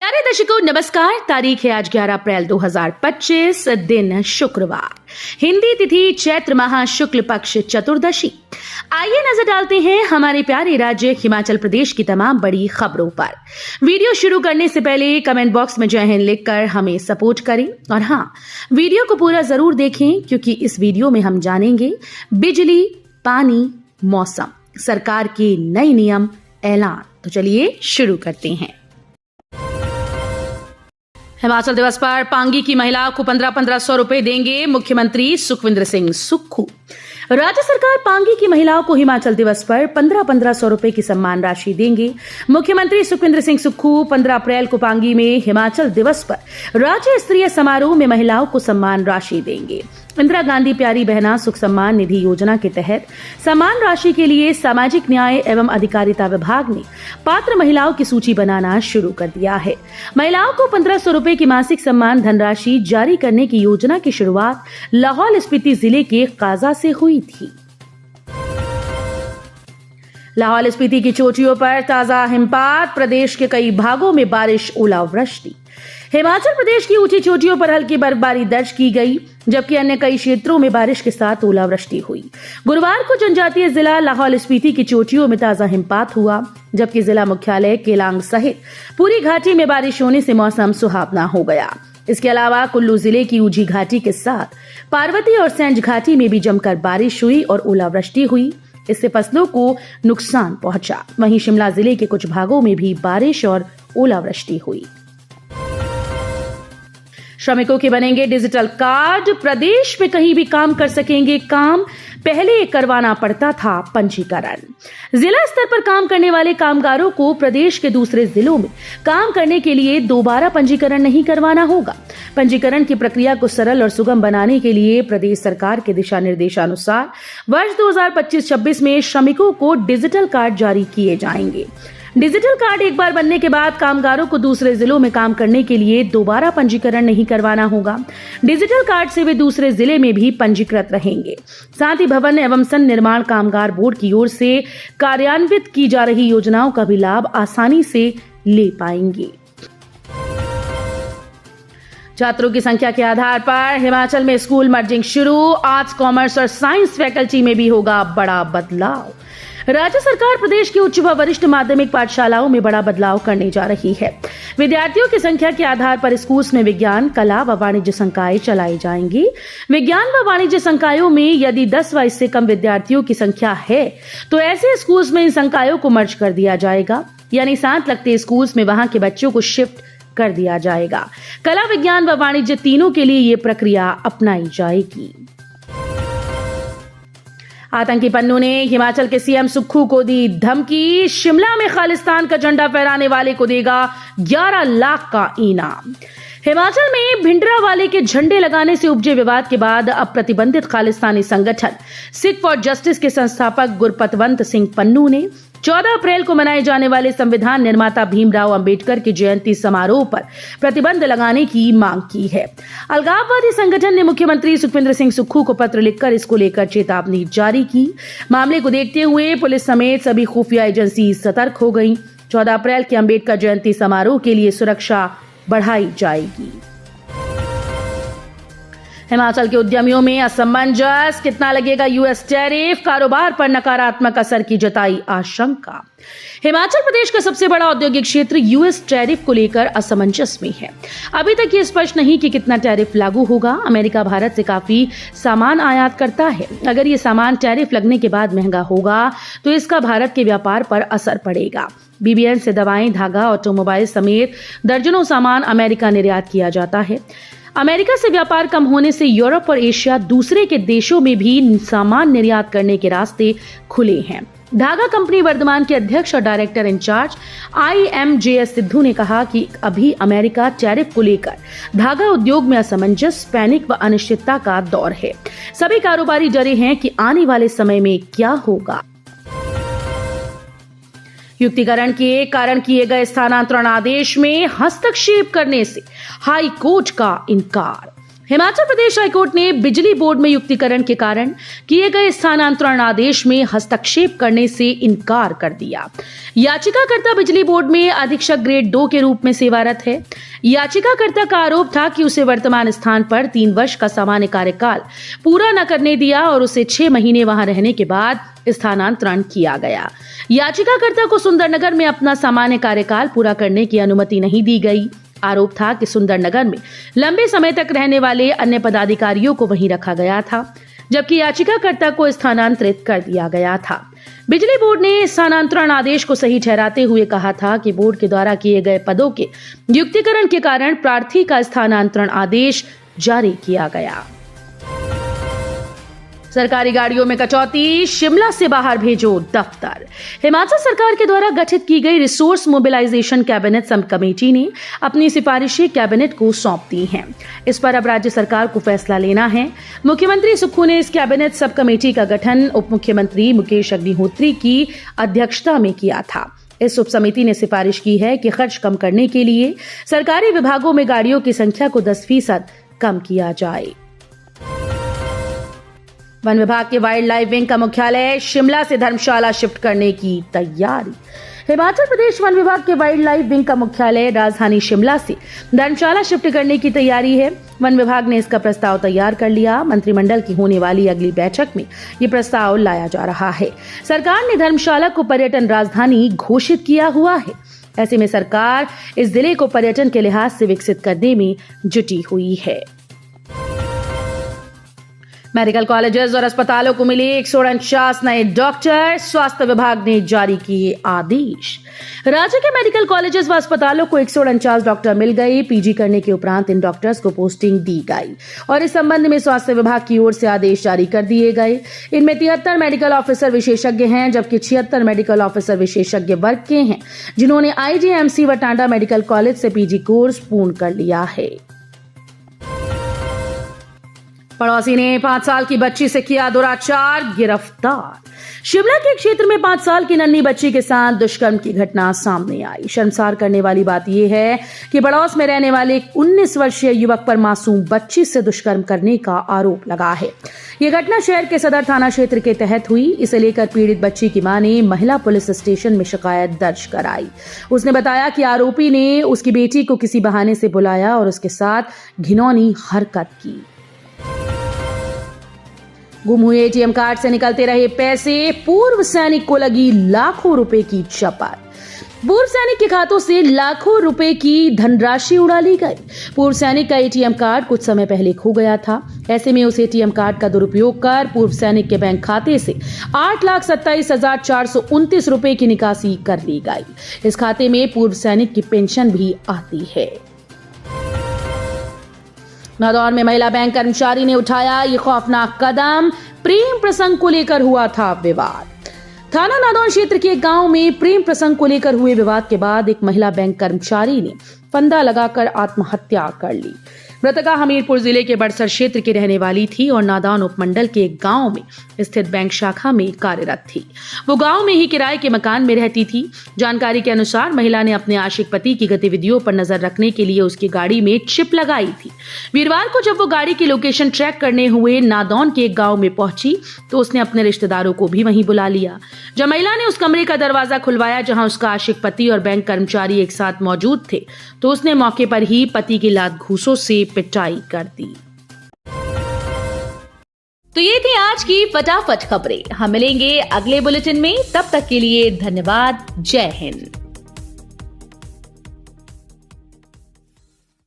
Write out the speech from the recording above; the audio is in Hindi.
प्यारे दर्शकों नमस्कार। तारीख है आज 11 अप्रैल 2025, दिन शुक्रवार, हिंदी तिथि चैत्र माह शुक्ल पक्ष चतुर्दशी। आइए नजर डालते हैं हमारे प्यारे राज्य हिमाचल प्रदेश की तमाम बड़ी खबरों पर। वीडियो शुरू करने से पहले कमेंट बॉक्स में जय हिंद लिखकर हमें सपोर्ट करें और हाँ, वीडियो को पूरा जरूर देखें क्योंकि इस वीडियो में हम जानेंगे बिजली, पानी, मौसम, सरकार के नए नियम, ऐलान। तो चलिए शुरू करते हैं। हिमाचल दिवस पर पांगी की महिलाओं को 1500 रुपए देंगे मुख्यमंत्री सुखविंदर सिंह सुक्खू। राज्य सरकार पांगी की महिलाओं को हिमाचल दिवस पर 1500 रुपए की सम्मान राशि देंगे। मुख्यमंत्री सुखविंदर सिंह सुक्खू 15 अप्रैल को पांगी में हिमाचल दिवस पर राज्य स्तरीय समारोह में महिलाओं को सम्मान राशि देंगे। इंदिरा गांधी प्यारी बहना सुख सम्मान निधि योजना के तहत सम्मान राशि के लिए सामाजिक न्याय एवं अधिकारिता विभाग ने पात्र महिलाओं की सूची बनाना शुरू कर दिया है। महिलाओं को 1500 रुपए की मासिक सम्मान धनराशि जारी करने की योजना की शुरुआत लाहौल स्पीति जिले के काजा से हुई थी। लाहौल स्पीति की चोटियों पर ताजा हिमपात, प्रदेश के कई भागों में बारिश, ओलावृष्टि। हिमाचल प्रदेश की ऊंची चोटियों पर हल्की बर्फबारी दर्ज की गई, जबकि अन्य कई क्षेत्रों में बारिश के साथ ओलावृष्टि हुई। गुरुवार को जनजातीय जिला लाहौल स्पीति की चोटियों में ताजा हिमपात हुआ, जबकि जिला मुख्यालय केलांग सहित पूरी घाटी में बारिश होने से मौसम सुहावना हो गया। इसके अलावा कुल्लू जिले की ऊंची घाटी के साथ पार्वती और सैंज घाटी में भी जमकर बारिश हुई और ओलावृष्टि हुई। इससे फसलों को नुकसान पहुंचा। वहीं शिमला जिले के कुछ भागों में भी बारिश और ओलावृष्टि हुई। श्रमिकों के बनेंगे डिजिटल कार्ड, प्रदेश में कहीं भी काम कर सकेंगे काम, पहले करवाना पड़ता था पंजीकरण। जिला स्तर पर काम करने वाले कामगारों को प्रदेश के दूसरे जिलों में काम करने के लिए दोबारा पंजीकरण नहीं करवाना होगा। पंजीकरण की प्रक्रिया को सरल और सुगम बनाने के लिए प्रदेश सरकार के दिशा निर्देशानुसार वर्ष 2025-26 में श्रमिकों को डिजिटल कार्ड जारी किए जाएंगे। डिजिटल कार्ड एक बार बनने के बाद कामगारों को दूसरे जिलों में काम करने के लिए दोबारा पंजीकरण नहीं करवाना होगा। डिजिटल कार्ड से वे दूसरे जिले में भी पंजीकृत रहेंगे। साथ ही भवन एवं निर्माण कामगार बोर्ड की ओर से कार्यान्वित की जा रही योजनाओं का भी लाभ आसानी से ले पाएंगे। छात्रों की संख्या के आधार पर हिमाचल में स्कूल मर्जिंग शुरू, आर्ट्स, कॉमर्स और साइंस फैकल्टी में भी होगा बड़ा बदलाव। राज्य सरकार प्रदेश की उच्च व वरिष्ठ माध्यमिक पाठशालाओं में बड़ा बदलाव करने जा रही है। विद्यार्थियों की संख्या के आधार पर स्कूल्स में विज्ञान, कला व वाणिज्य संकाय चलाए जाएंगे। विज्ञान व वाणिज्य संकायों में यदि 10 व इससे कम विद्यार्थियों की संख्या है तो ऐसे स्कूल्स में इन संकायों को मर्ज कर दिया जाएगा, यानी साथ लगते स्कूल्स में वहां के बच्चों को शिफ्ट कर दिया जाएगा। कला, विज्ञान व वाणिज्य तीनों के लिए ये प्रक्रिया अपनाई जाएगी। आतंकी पन्नू ने हिमाचल के सीएम सुक्खू को दी धमकी, शिमला में खालिस्तान का झंडा फहराने वाले को देगा 11 लाख का इनाम। हिमाचल में भिंडरावाले के झंडे लगाने से उपजे विवाद के बाद अब प्रतिबंधित खालिस्तानी संगठन सिख फॉर जस्टिस के संस्थापक गुरपतवंत सिंह पन्नू ने 14 अप्रैल को मनाए जाने वाले संविधान निर्माता भीमराव अंबेडकर की जयंती समारोह पर प्रतिबंध लगाने की मांग की है। अलगाववादी संगठन ने मुख्यमंत्री सुखविंदर सिंह सुक्खू को पत्र लिखकर इसको लेकर चेतावनी जारी की। मामले को देखते हुए पुलिस समेत सभी खुफिया एजेंसी सतर्क हो गई। 14 अप्रैल के अंबेडकर जयंती समारोह के लिए सुरक्षा बढ़ाई जाएगी। हिमाचल के उद्यमियों में असमंजस, कितना लगेगा यूएस टैरिफ, कारोबार पर नकारात्मक असर की जताई आशंका। हिमाचल प्रदेश का सबसे बड़ा औद्योगिक क्षेत्र यूएस टैरिफ को लेकर असमंजस में है। अभी तक ये स्पष्ट नहीं कि कितना टैरिफ लागू होगा। अमेरिका भारत से काफी सामान आयात करता है। अगर ये सामान टैरिफ लगने के बाद महंगा होगा तो इसका भारत के व्यापार पर असर पड़ेगा। बीबीएन से दवाएं, धागा, ऑटोमोबाइल समेत दर्जनों सामान अमेरिका निर्यात किया जाता है। अमेरिका से व्यापार कम होने से यूरोप और एशिया दूसरे के देशों में भी सामान निर्यात करने के रास्ते खुले हैं। धागा कंपनी वर्धमान के अध्यक्ष और डायरेक्टर इंचार्ज IMJS सिद्धू ने कहा कि अभी अमेरिका टैरिफ को लेकर धागा उद्योग में असमंजस, पैनिक व अनिश्चितता का दौर है। सभी कारोबारी डरे हैं कि आने वाले समय में क्या होगा। युक्तिकरण के कारण किए गए स्थानांतरण आदेश में हस्तक्षेप करने से हाई कोर्ट का इनकार। हिमाचल प्रदेश हाईकोर्ट ने बिजली बोर्ड में युक्तिकरण के कारण किए गए स्थानांतरण आदेश में हस्तक्षेप करने से इनकार कर दिया। याचिकाकर्ता बिजली बोर्ड में अधीक्षक ग्रेड 2 के रूप में सेवारत है। याचिकाकर्ता का आरोप था कि उसे वर्तमान स्थान पर 3 वर्ष का सामान्य कार्यकाल पूरा न करने दिया और उसे 6 महीने वहां रहने के बाद स्थानांतरण किया गया। याचिकाकर्ता को सुंदरनगर में अपना सामान्य कार्यकाल पूरा करने की अनुमति नहीं दी गई। आरोप था कि सुंदरनगर में लंबे समय तक रहने वाले अन्य पदाधिकारियों को वहीं रखा गया था, जबकि याचिकाकर्ता को स्थानांतरित कर दिया गया था। बिजली बोर्ड ने स्थानांतरण आदेश को सही ठहराते हुए कहा था कि बोर्ड के द्वारा किए गए पदों के युक्तिकरण के कारण प्रार्थी का स्थानांतरण आदेश जारी किया गया। सरकारी गाड़ियों में कटौती, शिमला से बाहर भेजो दफ्तर। हिमाचल सरकार के द्वारा गठित की गई resource mobilisation cabinet subcommittee ने अपनी सिफारिशें कैबिनेट को सौंप दी हैं। इस पर अब राज्य सरकार को फैसला लेना है। मुख्यमंत्री सुक्खू ने इस कैबिनेट सब कमेटी का गठन उप मुख्यमंत्री मुकेश अग्निहोत्री की अध्यक्षता में किया था। इस उप समिति ने सिफारिश की है कि खर्च कम करने के लिए सरकारी विभागों में गाड़ियों की संख्या को 10% कम किया जाए। वन विभाग के वाइल्ड लाइफ विंग का मुख्यालय शिमला से धर्मशाला शिफ्ट करने की तैयारी। हिमाचल प्रदेश वन विभाग के वाइल्ड लाइफ विंग का मुख्यालय राजधानी शिमला से धर्मशाला शिफ्ट करने की तैयारी है। वन विभाग ने इसका प्रस्ताव तैयार कर लिया। मंत्रिमंडल की होने वाली अगली बैठक में ये प्रस्ताव लाया जा रहा है। सरकार ने धर्मशाला को पर्यटन राजधानी घोषित किया हुआ है। ऐसे में सरकार इस जिले को पर्यटन के लिहाज से विकसित करने में जुटी हुई है। मेडिकल कॉलेजेस और अस्पतालों को मिले 149 नए डॉक्टर, स्वास्थ्य विभाग ने जारी किए आदेश। राज्य के मेडिकल कॉलेजेस व अस्पतालों को 149 डॉक्टर मिल गए। पीजी करने के उपरांत इन डॉक्टर्स को पोस्टिंग दी गई और इस संबंध में स्वास्थ्य विभाग की ओर से आदेश जारी कर दिए गए। इनमें 73 मेडिकल ऑफिसर विशेषज्ञ हैं, जबकि 76 मेडिकल ऑफिसर विशेषज्ञ वर्ग के हैं, जिन्होंने आईजीएमसी व टांडा मेडिकल कॉलेज से पीजी कोर्स पूर्ण कर लिया है। पड़ोसी ने 5 साल की बच्ची से किया दुराचार, गिरफ्तार। शिमला के क्षेत्र में 5 साल की नन्ही बच्ची के साथ दुष्कर्म की घटना सामने आई। शर्मसार करने वाली बात यह है कि पड़ोस में रहने वाले एक 19 वर्षीय युवक पर मासूम बच्ची से दुष्कर्म करने का आरोप लगा है। यह घटना शहर के सदर थाना क्षेत्र के तहत हुई। इसे लेकर पीड़ित बच्ची की मां ने महिला पुलिस स्टेशन में शिकायत दर्ज कराई। उसने बताया कि आरोपी ने उसकी बेटी को किसी बहाने से बुलाया और उसके साथ घिनौनी हरकत की। गुम हुए एटीएम कार्ड से निकलते रहे पैसे, पूर्व सैनिक को लगी लाखों रुपए की चपत। पूर्व सैनिक के खातों से लाखों रुपए की धनराशि उड़ा ली गई। पूर्व सैनिक का एटीएम कार्ड कुछ समय पहले खो गया था। ऐसे में उस एटीएम कार्ड का दुरुपयोग कर पूर्व सैनिक के बैंक खाते से 8,27,429 रुपए की निकासी कर ली गई। इस खाते में पूर्व सैनिक की पेंशन भी आती है। नादौन में महिला बैंक कर्मचारी ने उठाया ये खौफनाक कदम। प्रेम प्रसंग को लेकर हुआ था विवाद। थाना नादौन क्षेत्र के एक गांव में प्रेम प्रसंग को लेकर हुए विवाद के बाद एक महिला बैंक कर्मचारी ने फंदा लगाकर आत्महत्या कर ली। मृतका हमीरपुर जिले के बड़सर क्षेत्र की रहने वाली थी और नादौन उपमंडल के एक गांव में स्थित बैंक शाखा में कार्यरत थी। वो गांव में ही किराए के मकान में रहती थी। जानकारी के अनुसार महिला ने अपने आशिक पति की गतिविधियों पर नजर रखने के लिए उसकी गाड़ी में चिप लगाई थी। वीरवार को जब वो गाड़ी की लोकेशन ट्रैक करने हुए नादौन के एक गांव में पहुंची तो उसने अपने रिश्तेदारों को भी वहीं बुला लिया। जब महिला ने उस कमरे का दरवाजा खुलवाया जहां उसका आशिक पति और बैंक कर्मचारी एक साथ मौजूद थे तो उसने मौके पर ही पति की लात घूंसों से पिटाई कर दी। तो ये थी आज की फटाफट खबरें। हम मिलेंगे अगले बुलेटिन में, तब तक के लिए धन्यवाद। जय हिंद।